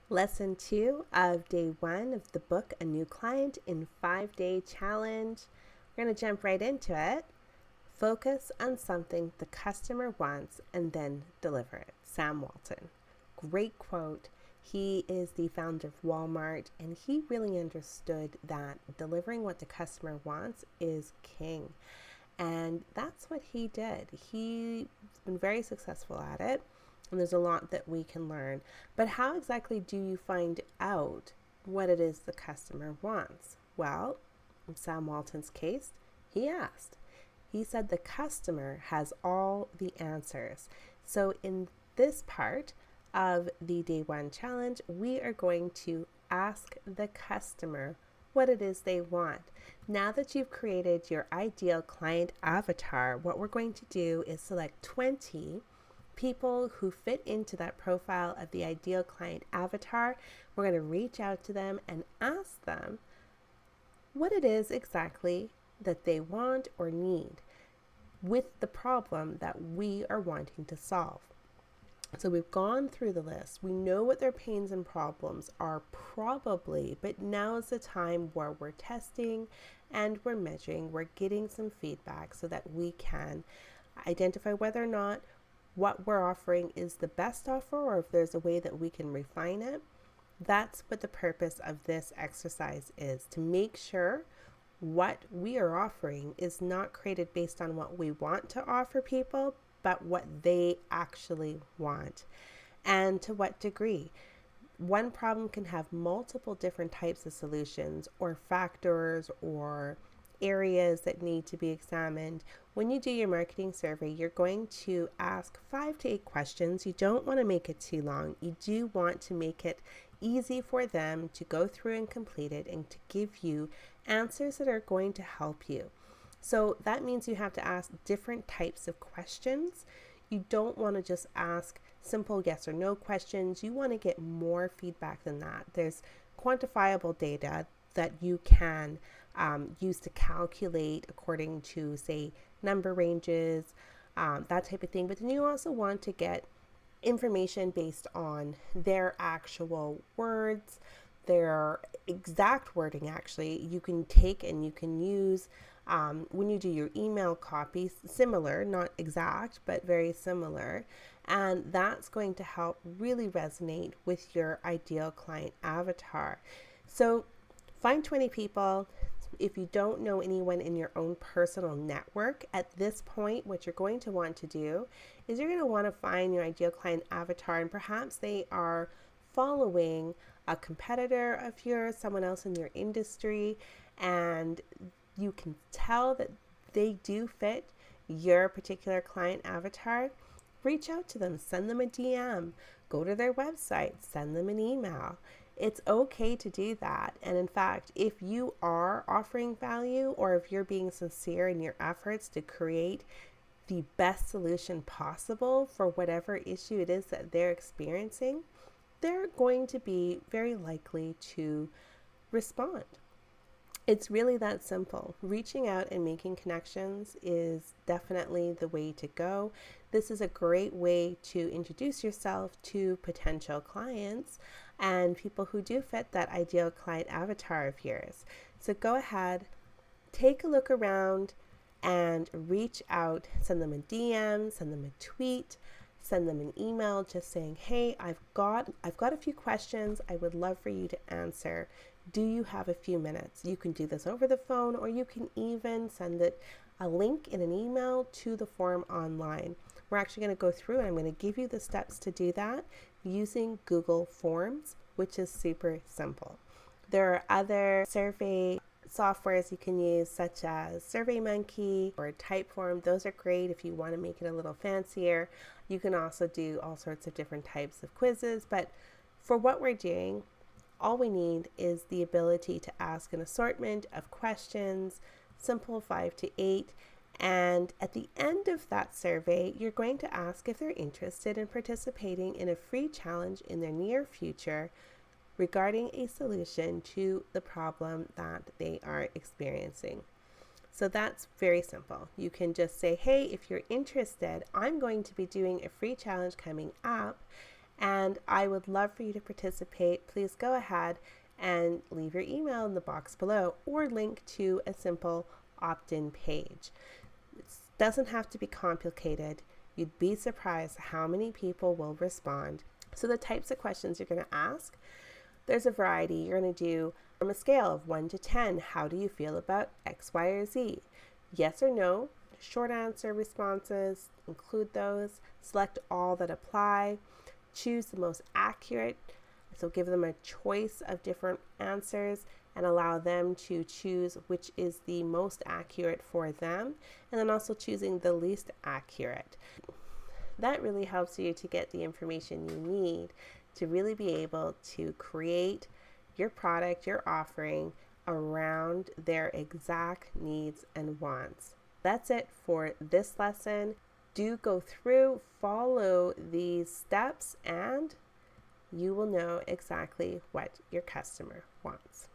Lesson 2 of day 1 of the book, A New Client in 5-Day Challenge. We're going to jump right into it. Focus on something the customer wants and then deliver it. Sam Walton. Great quote. He is the founder of Walmart, and he really understood that delivering what the customer wants is king. And that's what he did. He's been very successful at it, and there's a lot that we can learn. But how exactly do you find out what it is the customer wants? Well, in Sam Walton's case, he asked. He said the customer has all the answers. So in this part of the day 1 challenge, we are going to ask the customer what it is they want. Now that you've created your ideal client avatar, what we're going to do is select 20 people who fit into that profile of the ideal client avatar. We're going to reach out to them and ask them what it is exactly that they want or need with the problem that we are wanting to solve. So we've gone through the list. We know what their pains and problems are probably, but now is the time where we're testing and we're measuring, we're getting some feedback so that we can identify whether or not what we're offering is the best offer or if there's a way that we can refine it. That's what the purpose of this exercise is, to make sure what we are offering is not created based on what we want to offer people, but what they actually want. And to what degree? One problem can have multiple different types of solutions or factors or areas that need to be examined. When you do your marketing survey, you're going to ask 5 to 8 questions. You don't want to make it too long. You do want to make it easy for them to go through and complete it and to give you answers that are going to help you. So that means you have to ask different types of questions. You don't want to just ask simple yes or no questions. You want to get more feedback than that. There's quantifiable data that you can use to calculate according to, say, number ranges, that type of thing. But then you also want to get information based on their actual words, their exact wording. Actually, you can take and you can use when you do your email copy, similar, not exact, but very similar. And that's going to help really resonate with your ideal client avatar. So find 20 people. If you don't know anyone in your own personal network at this point, what you're going to want to do is you're going to want to find your ideal client avatar, and perhaps they are following a competitor of yours, someone else in your industry, and you can tell that they do fit your particular client avatar. Reach out to them, send them a DM, go to their website, send them an email. It's okay to do that. And in fact, if you are offering value or if you're being sincere in your efforts to create the best solution possible for whatever issue it is that they're experiencing, they're going to be very likely to respond. It's really that simple. Reaching out and making connections is definitely the way to go. This is a great way to introduce yourself to potential clients and people who do fit that ideal client avatar of yours. So go ahead, take a look around and reach out, send them a DM, send them a tweet, send them an email just saying, hey, I've got a few questions I would love for you to answer. Do you have a few minutes? You can do this over the phone, or you can even send it a link in an email to the form online. We're actually going to go through and I'm going to give you the steps to do that using Google Forms, which is super simple. There are other survey softwares you can use, such as SurveyMonkey or Typeform. Those are great if you want to make it a little fancier. You can also do all sorts of different types of quizzes, but for what we're doing, all we need is the ability to ask an assortment of questions, simple 5 to 8, and at the end of that survey, you're going to ask if they're interested in participating in a free challenge in their near future regarding a solution to the problem that they are experiencing. So that's very simple. You can just say, hey, if you're interested, I'm going to be doing a free challenge coming up, And I would love for you to participate. Please go ahead and leave your email in the box below or link to a simple opt-in page. It doesn't have to be complicated. You'd be surprised how many people will respond. So the types of questions you're going to ask, there's a variety. You're going to do from a scale of 1 to 10, how do you feel about X, Y, or Z? Yes or no, short answer responses, include those, select all that apply, choose the most accurate, so give them a choice of different answers and allow them to choose which is the most accurate for them, and then also choosing the least accurate. That really helps you to get the information you need to really be able to create your product, your offering around their exact needs and wants. That's it for this lesson. Do go through, follow these steps, and you will know exactly what your customer wants.